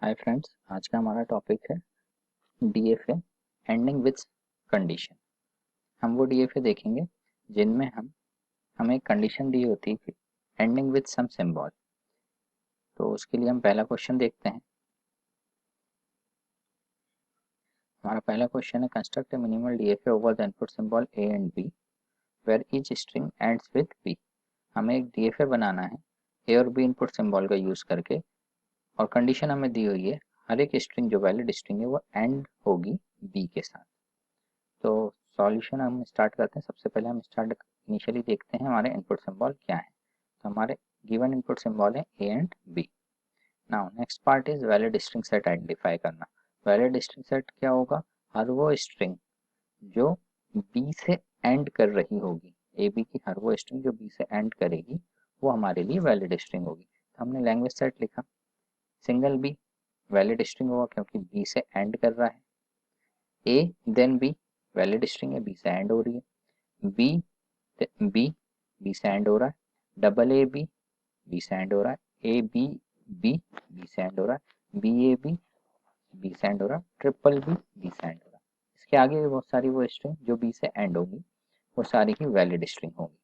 Hi friends, आज का हमारा टॉपिक है डीएफए एंडिंग विथ कंडीशन। हम वो डीएफए देखेंगे जिनमें हमें एक कंडीशन दी होती है कि एंडिंग विथ सम सिंबल। तो उसके लिए हम पहला क्वेश्चन देखते हैं। हमारा पहला क्वेश्चन है construct a minimal DFA over the input symbol A and B where each string ends with B. हमें एक डीएफए बनाना है ए और बी इनपुट सिंबल का यूज करके, और कंडीशन हमें दी हुई है हर एक स्ट्रिंग जो वैलिड स्ट्रिंग है वो एंड होगी बी के साथ। तो सॉल्यूशन हम स्टार्ट करते हैं। सबसे पहले हम स्टार्ट इनिशियली देखते हैं हमारे इनपुट सिंबल क्या है। तो हमारे गिवन इनपुट सिंबल है A and B. Now next part is valid string set identify करना। वैलिड स्ट्रिंग सेट क्या होगा? हर वो स्ट्रिंग जो बी से एंड कर रही होगी, ए बी की हर वो स्ट्रिंग जो बी से एंड करेगी वो हमारे लिए वैलिड स्ट्रिंग होगी। तो हमने लैंग्वेज सेट लिखा। सिंगल बी वैलिड स्ट्रिंग होगा क्योंकि बी से एंड कर रहा है। A then be valid string है, बी से एंड हो रही है। बी बी बी से एंड हो रहा है। डबल ए बी बी से एंड हो रहा है। ए बी बी बी से एंड हो रहा है। बी ए बी बी से एंड हो रहा है। ट्रिपल बी बी से एंड हो रहा है। इसके आगे भी बहुत सारी वो स्ट्रिंग जो बी से एंड होगी वो सारी ही वैलिड स्ट्रिंग होगी।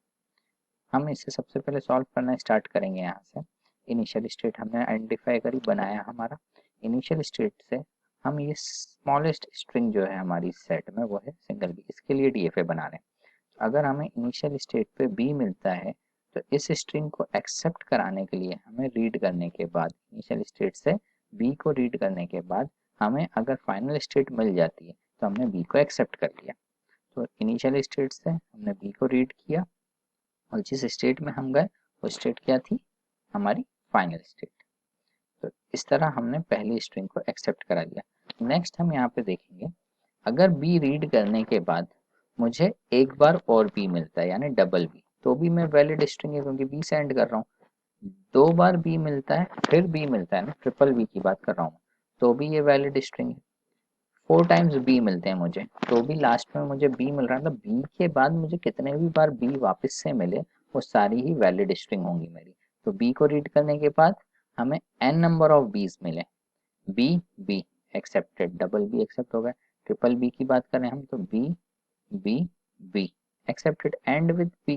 हम इसे सबसे पहले सॉल्व करना स्टार्ट करेंगे। यहाँ से इनिशियल स्टेट हमने आइडेंटिफाई करी, बनाया हमारा। इनिशियल स्टेट से हम ये स्मॉलेस्ट स्ट्रिंग जो है हमारी सेट में वो है सिंगल बी। इसके लिए डीएफए बना रहे हैं। अगर हमें इनिशियल स्टेट पे बी मिलता है तो इस स्ट्रिंग को एक्सेप्ट कराने के लिए हमें रीड करने के बाद, इनिशियल स्टेट से बी को रीड करने के बाद हमें अगर फाइनल स्टेट मिल जाती है तो हमने बी को एक्सेप्ट कर लिया। तो इनिशियल स्टेट से हमने बी को रीड किया और जिस स्टेट में हम गए वो स्टेट क्या थी? हमारी फाइनल स्टेट। तो इस तरह हमने पहली स्ट्रिंग को एक्सेप्ट करा लिया। नेक्स्ट हम यहाँ पे देखेंगे, अगर बी रीड करने के बाद मुझे एक बार और बी मिलता है यानी डबल बी, तो भी मैं वैलिड स्ट्रिंग है क्योंकि बी से एंड कर रहा हूँ। दो बार बी मिलता है फिर बी मिलता है ना, ट्रिपल बी की बात कर रहा हूँ, तो भी ये वैलिड स्ट्रिंग है। 4 टाइम्स बी मिलते हैं मुझे, तो भी लास्ट में मुझे बी मिल रहा है। तो बी के बाद मुझे कितने भी बार बी वापस से मिले वो सारी ही वैलिड स्ट्रिंग होंगी मेरी। तो बी को रीड करने के बाद हमें एन नंबर ऑफ बीज मिले। B B accepted, double B accept हो गए। ट्रिपल बी की बात करें हम तो B B B accepted and with B.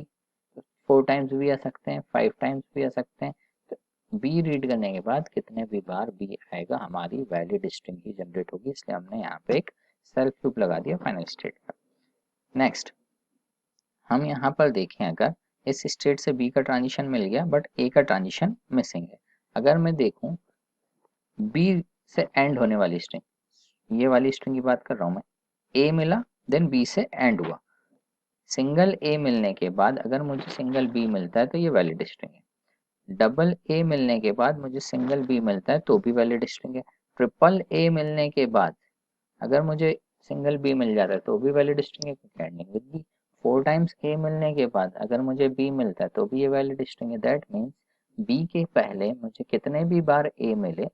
4 times भी आ सकते हैं, 5 टाइम्स भी आ सकते हैं। तो बी रीड करने के बाद कितने भी बार बी आएगा हमारी वैलिड स्ट्रिंग ही जनरेट होगी, इसलिए हमने यहाँ पे एक सेल्फ लूप लगा दिया फाइनल स्टेट पर। नेक्स्ट हम यहाँ पर देखें, अगर इस स्टेट से बी का ट्रांजिशन मिल गया बट ए का ट्रांजिशन मिसिंग है। अगर मैं देखूं बी से एंड होने वाली स्ट्रिंग, ये वाली स्ट्रिंग की बात कर रहा हूँ मैं, ए मिला देन बी से एंड हुआ। सिंगल ए मिलने के बाद अगर मुझे सिंगल बी मिलता है तो ये वैलिड स्ट्रिंग है। डबल ए मिलने के बाद मुझे सिंगल बी मिलता है तो भी वैलिड स्ट्रिंग है। ट्रिपल ए मिलने के बाद अगर मुझे सिंगल बी मिल जाता है तो भी वैलिड स्ट्रिंग है क्योंकि एंडिंग विद बी। 4 टाइम्स ए मिलने के बाद अगर मुझे बी मिलता है तो भी ये वैलिड स्ट्रिंग है। दैट मीन्स बी के पहले मुझे कितने भी बार ए मिले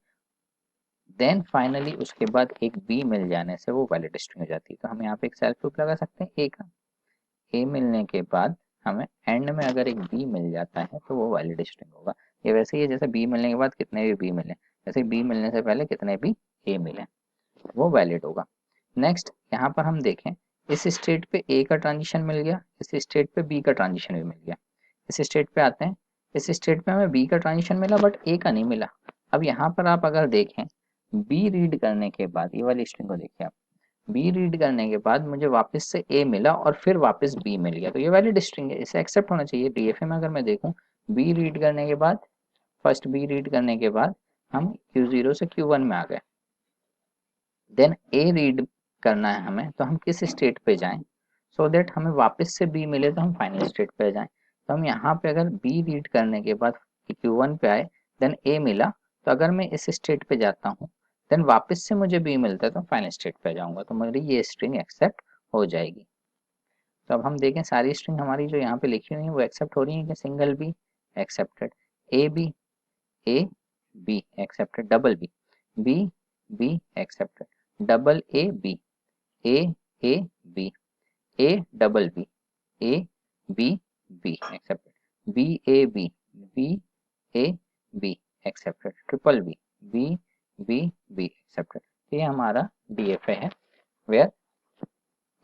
देन फाइनली उसके बाद एक बी मिल जाने से वो वैलिड स्ट्रिंग हो जाती है। तो हम यहाँ पे एक सेल्फ लूप लगा सकते हैं ए का। ए मिलने के बाद हमें एंड में अगर एक बी मिल जाता है तो वो वैलिड स्ट्रिंग होगा। ये वैसे ही है जैसे बी मिलने के बाद कितने भी बी मिले, जैसे बी मिलने से पहले कितने भी ए मिले, वो वैलिड होगा। नेक्स्ट यहाँ पर हम देखें, इस स्टेट पे ए का ट्रांजिशन मिल गया, इस स्टेट पे बी का ट्रांजिशन भी मिल गया। इस स्टेट पे आते हैं, इस स्टेट पे हमें बी का ट्रांजिशन मिला बट ए का नहीं मिला। अब यहाँ पर आप अगर देखें बी रीड करने के बाद, ये वाली स्ट्रिंग को देखिए आप, बी रीड करने के बाद मुझे वापस से ए मिला और फिर वापस बी मिल गया, तो ये वैलिड स्ट्रिंग है, इसे एक्सेप्ट होना चाहिए। डीएफए में अगर मैं देखूं बी रीड करने के बाद, फर्स्ट बी रीड करने के बाद हम Q0 से Q1 में आ गए, देन ए रीड करना है हमें तो हम किस स्टेट पे जाएं सो दैट हमें वापस से बी मिले तो हम फाइनल स्टेट पे जाएं। तो हम यहाँ पे अगर बी रीड करने के बाद Q1 पे आए देन ए मिला, तो अगर मैं इस स्टेट पे जाता हूँ देन वापस से मुझे बी मिलता है तो फाइनल स्टेट पे जाऊंगा, तो मेरी ये स्ट्रिंग एक्सेप्ट हो जाएगी। तो अब हम देखें सारी स्ट्रिंग हमारी जो यहाँ पे लिखी हुई है वो एक्सेप्ट हो रही है कि single B accepted, A B accepted, double B B B accepted, double A A B A double B A B B accepted, B A B A B accepted, triple B B B B accepted. ये हमारा DFA है where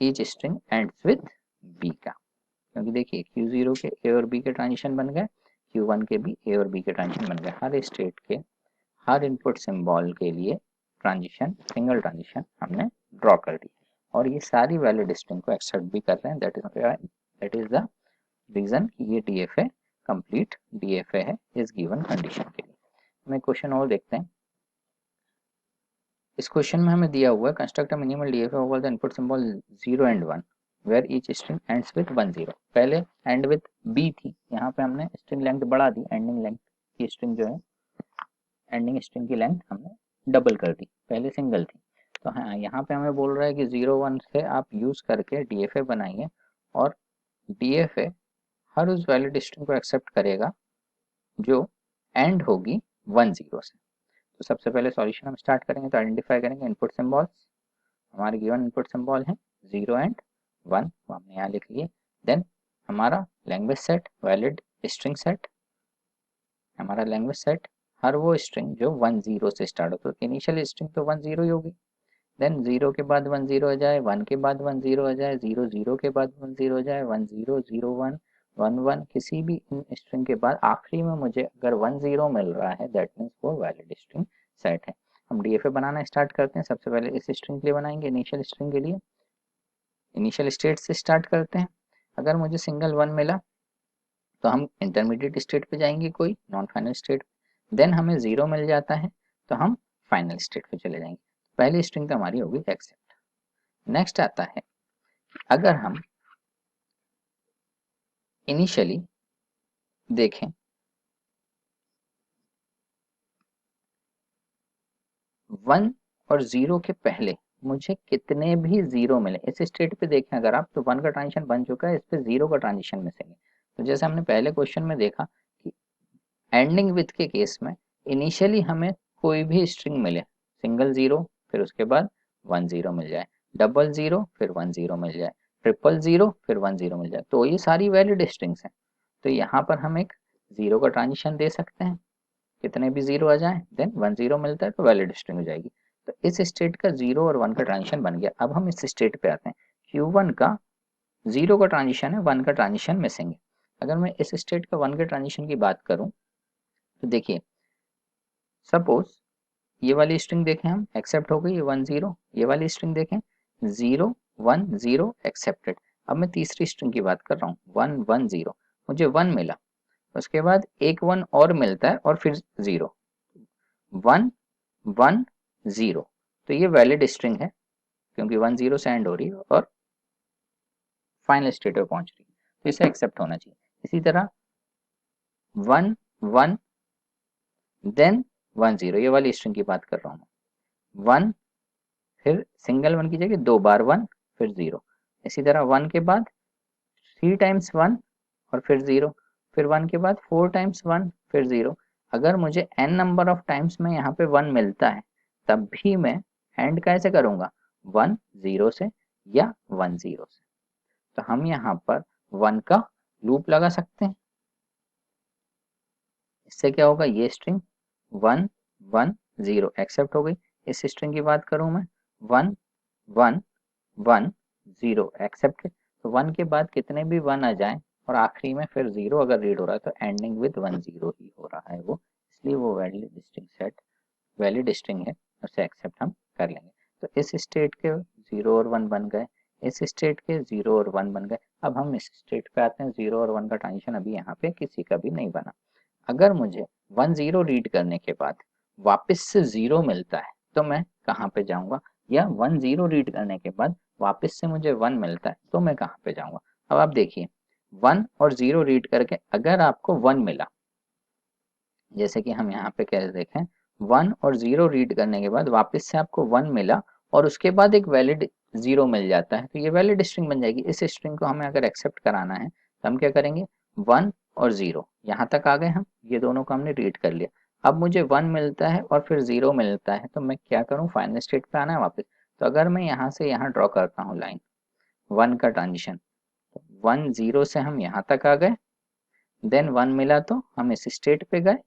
each string ends with B का, क्योंकि देखिए Q0 के ए और B के transition बन गए, Q1 के भी ए और बी के ट्रांजिशन बन गए। हर स्टेट के हर इनपुट सिंबल के लिए ट्रांजिशन, सिंगल ट्रांजिशन हमने ड्रॉ कर दी और ये सारी वैलिड स्ट्रिंग को एक्सेप्ट भी कर रहे हैं। दैट इज द रीजन कि ये डीएफए कंप्लीट डीएफए है इस गिवन कंडीशन के लिए। हमें क्वेश्चन और देखते हैं। इस क्वेश्चन में हमें दिया हुआ है construct a minimal DFA over the input symbol 0 and 1 where each string ends with 1 0। पहले एंड विथ बी थी, यहाँ पे हमने स्ट्रिंग लेंथ बढ़ा दी, एंडिंग लेंथ की स्ट्रिंग जो है, एंडिंग स्ट्रिंग की लेंथ हमने डबल कर दी, पहले सिंगल थी। तो हाँ, यहाँ पे हमें बोल रहा है कि 0 1 से आप यूज करके डीएफए बनाइए और डीएफए हर उस वैलिड स्ट्रिंग को एक्सेप्ट करेगा जो एंड होगी 1 0 से। तो सबसे पहले सॉल्यूशन हम स्टार्ट करेंगे तो आइडेंटिफाई करेंगे इनपुट सिंबल्स। हमारे गिवन इनपुट सिंबल है 0 एंड 1, वो हमने यहाँ लिख लिए। देन हमारा language set, valid string set, हमारा लैंग्वेज सेट हर वो स्ट्रिंग जो 1 0 से स्टार्ट हो, तो इनिशियल स्ट्रिंग तो 1 0 ही होगी। देन 0 के बाद 1 0 आ जाए, 1 के बाद 1 0 आ जाए, 0 0 के बाद 1 0 आ जाए, 1 0 0 1 1 1, किसी भी इन स्ट्रिंग के बाद आखिरी में मुझे अगर 1 0 मिल रहा है दैट मीन्स वो वैलिड स्ट्रिंग सेट है। हम डीएफए बनाना स्टार्ट करते हैं। सबसे पहले इस स्ट्रिंग के लिए बनाएंगे, इनिशियल स्ट्रिंग के लिए इनिशियल स्टेट से स्टार्ट करते हैं। अगर मुझे सिंगल 1 मिला तो हम इंटरमीडिएट स्टेट पे जाएंगे, कोई नॉन फाइनल स्टेट। देन हमें 0 मिल जाता है तो हम फाइनल स्टेट पे चले जाएंगे। पहली स्ट्रिंग तो हमारी होगी एक्सेप्ट। नेक्स्ट आता है, अगर हम इनिशियली देखें 1 और 0 के पहले मुझे कितने भी 0 मिले, इस स्टेट पे देखें अगर आप, तो 1 का ट्रांजिशन बन चुका है, इस पे 0 का ट्रांजिशन मिसिंग है। तो जैसे हमने पहले क्वेश्चन में देखा कि एंडिंग विथ के केस में इनिशियली हमें कोई भी स्ट्रिंग मिले, सिंगल 0 फिर उसके बाद 1 0 मिल जाए, डबल 0 फिर 1 0 मिल जाए, ट्रिपल 0 फिर 1 0 मिल जाए, तो ये सारी वैलिड स्ट्रिंग्स हैं। तो यहाँ पर हम एक 0 का ट्रांजिशन दे सकते हैं, कितने भी 0 आ जाए, देन 1 0 मिलता है तो वैलिड स्ट्रिंग हो जाएगी। तो इस स्टेट का 0 और 1 का ट्रांजिशन बन गया। अब हम इस स्टेट पे आते हैं, Q1 का 0 का ट्रांजिशन है, 1 का ट्रांजिशन मिसिंग है। अगर मैं इस स्टेट का 1 के ट्रांजिशन की बात करूं तो देखिए, सपोज ये वाली स्ट्रिंग देखें हम, एक्सेप्ट हो गई 1 0, ये वाली स्ट्रिंग देखें 0 1 0 एक्सेप्टेड। अब मैं तीसरी स्ट्रिंग की बात कर रहा हूँ 1 1 0, मुझे 1 मिला, उसके बाद एक 1 और मिलता है और फिर 0 1 1 0, तो ये वैलिड स्ट्रिंग है क्योंकि 1 0 से एंड हो रही है और फाइनल स्टेट पे पहुंच रही है, तो इसे एक्सेप्ट होना चाहिए। इसी तरह 1 1 देन 1 0, ये वाली स्ट्रिंग की बात कर रहा हूँ, 1 फिर सिंगल 1 की जगह 2 बार 1 फिर 0। इसी तरह 1 के बाद 3 टाइम्स 1 और फिर 0, फिर 1 के बाद 4 टाइम्स 1 फिर 0। अगर मुझे n नंबर ऑफ टाइम्स में यहाँ पे 1 मिलता है तब भी मैं एंड कैसे करूँगा, 1 0 से या 1 0 से। तो हम यहाँ पर 1 का लूप लगा सकते हैं। इससे क्या होगा, ये स्ट्रिंग 1 1 0 एक्सेप्ट हो गई। इस स्ट्रिंग की बात करूँ मैं 1 1 1 0 एक्सेप्ट। तो 1 के बाद कितने भी 1 आ जाएं और आखिरी में फिर 0 अगर रीड हो रहा है तो एंडिंग विद 1 0 ही हो रहा है वो, इसलिए वो valid string set valid string है, उसे एक्सेप्ट हम कर लेंगे। तो इस स्टेट के 0 और 1 बन गए, इस स्टेट के 0 और 1 बन गए। अब हम इस स्टेट पे आते हैं, 0 और 1 का ट्रांजिशन अभी यहाँ पे किसी का भी नहीं बना। अगर मुझे 1 0 रीड करने के बाद वापस से 0 मिलता है तो मैं कहाँ पे जाऊँगा, या 1 0 रीड करने के बाद वापस से मुझे 1 मिलता है तो मैं कहाँ पे जाऊँगा। अब आप देखिए 1 और 0 रीड करके अगर आपको 1 मिला, जैसे कि हम यहाँ पे कैसे देखें, 1 और 0 रीड करने के बाद वापस से आपको 1 मिला और उसके बाद एक वैलिड 0 मिल जाता है तो ये वैलिड स्ट्रिंग बन जाएगी। इस स्ट्रिंग को हमें अगर एक्सेप्ट कराना है तो हम क्या करेंगे, 1 और 0 यहाँ तक आ गए हम, ये दोनों को हमने रीड कर लिया। अब मुझे 1 मिलता है और फिर 0 मिलता है तो मैं क्या करूँ, फाइनल स्टेट पे आना है वापस। तो अगर मैं यहाँ से यहाँ ड्रॉ करता हूँ लाइन 1 का ट्रांजिशन, 1 0 से हम यहाँ तक आ गए, देन 1 मिला तो हम इस स्टेट पे गए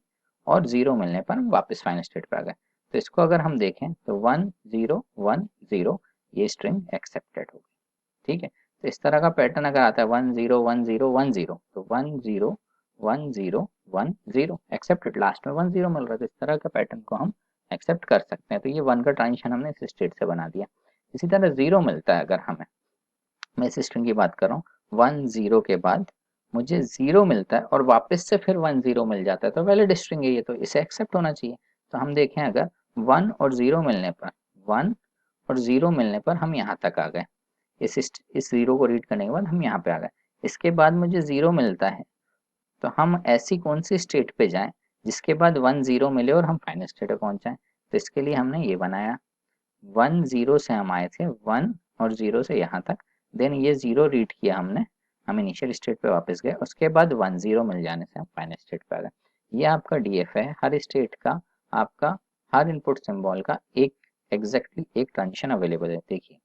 और 0 मिलने पर हम वापस फाइनल स्टेट पे आ गए। तो इसको अगर हम देखें तो 1010 ये स्ट्रिंग एक्सेप्टेड होगी, ठीक है। तो इस तरह का पैटर्न अगर आता है 101010 तो 101010 एक्सेप्टेड, लास्ट में 10 मिल रहा है, तो इस तरह के पैटर्न को हम एक्सेप्ट कर सकते हैं। तो ये 1 का ट्रांजिशन हमने इस स्टेट से बना दिया। इसी तरह 0 मिलता है अगर हमें, मैं इस स्ट्रिंग की बात कर रहा हूँ, 10 के बाद मुझे 0 मिलता है और वापस से फिर 10 मिल जाता है, तो वैलिड स्ट्रिंग है ये, तो इसे एक्सेप्ट होना चाहिए। तो हम देखें अगर 1 और 0 मिलने पर 1 और 0 मिलने पर हम यहाँ तक आ गए, इस 0 को रीड करने के बाद हम यहाँ पे आ गए। इसके बाद मुझे 0 मिलता है, तो हम ऐसी कौन सी स्टेट पे जाएं जिसके बाद 10 मिले और हम फाइनल स्टेट पे पहुंच जाएं। तो इसके लिए हमने ये बनाया, 10 से हम आए थे 1 और 0 से यहाँ तक, देन ये 0 रीड किया हमने, हम इनिशियल स्टेट पे वापस गए, उसके बाद 10 मिल जाने से हम फाइनल स्टेट पे आ गए। ये आपका डीएफ है, हर स्टेट का आपका हर इनपुट सिंबल का एक एग्जैक्टली एक ट्रांजिशन अवेलेबल है। देखिए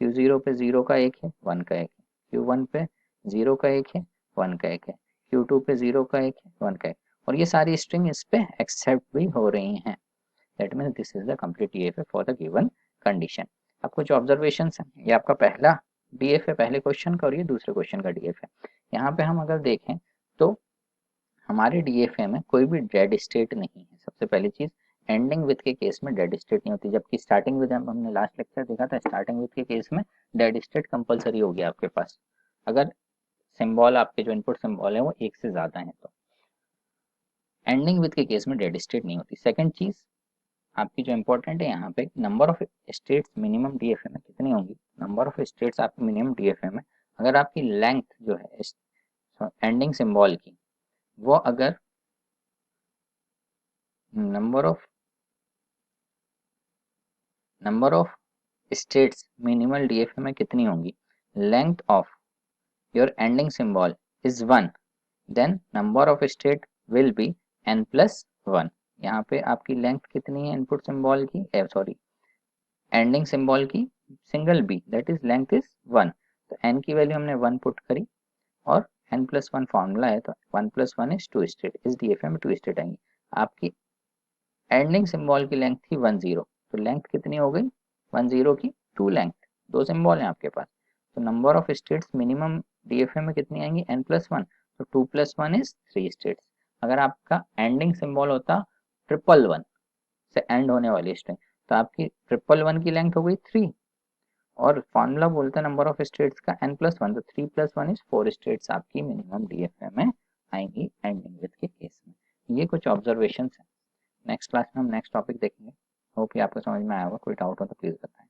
Q0 पे 0 का एक है, 1 का एक है, Q1 पे 0 का एक है, 1 का एक है, Q2 पे 0 का एक है, 1 का एक, और ये सारी स्ट्रिंग इस पे एक्सेप्ट भी हो रही हैं। That means this is the complete DF for the given condition. अब कुछ ऑब्जर्वेशन है, ये आपका पहला डीएफ है पहले क्वेश्चन का, और ये दूसरे क्वेश्चन का डीएफ है। यहाँ पे हम अगर देखें तो हमारे डीएफए में कोई भी डेड स्टेट नहीं है। सबसे पहली चीज, एंडिंग विथ के केस में डेड स्टेट नहीं होती, जबकि स्टार्टिंग विथ हमने लास्ट लेक्चर देखा था, स्टार्टिंग विथ के केस में डेड स्टेट कंपलसरी हो गया आपके पास, अगर सिंबल आपके जो इनपुट सिंबल है वो एक से ज्यादा है तो। एंडिंग विथ के केस में डेड स्टेट नहीं होती। सेकंड चीज आपकी जो इम्पोर्टेंट है, यहाँ पे number of states minimum DFA में कितनी होंगी, नंबर ऑफ स्टेट्स आपकी मिनिमम डीएफए में, अगर आपकी लेंथ जो है एंडिंग सिंबल की, वो अगर number of states minimal DFA में कितनी होंगी, length of your ending symbol is 1, then number of state will be n+1। यहाँ पे आपकी लेंथ कितनी है इनपुट सिंबल की, सॉरी एंडिंग सिंबल की, single B, that is length is 1, तो n की वैल्यू हमने 1 पुट करी, और n+1 फॉर्मूला है, तो 1+1 इज 2 स्टेट, इस डीएफए में 2 स्टेट आएंगी। आपकी एंडिंग सिंबल की लेंथ थी 10, तो लेंथ कितनी हो गई 10 की 2 लेंथ, दो सिंबल हैं आपके पास, तो number of states minimum DFA में कितनी आएंगी n+1, तो 2+1 इज 3 स्टेट्स। अगर आपका एंडिंग सिंबल होता 111 से एंड होने वाली स्ट्रिंग, तो आपकी 111 की लेंथ हो गई 3, और फॉर्मूला बोलता है नंबर ऑफ स्टेट्स का n+1, तो 3+1 इज 4 स्टेट्स आपकी मिनिमम डीएफए में आएंगी एंडिंग विथ के केस में। ये कुछ ऑब्जर्वेशन है। नेक्स्ट क्लास में हम नेक्स्ट टॉपिक देखेंगे। होप ये आपको समझ में आया होगा, कोई डाउट हो तो प्लीज बताएं।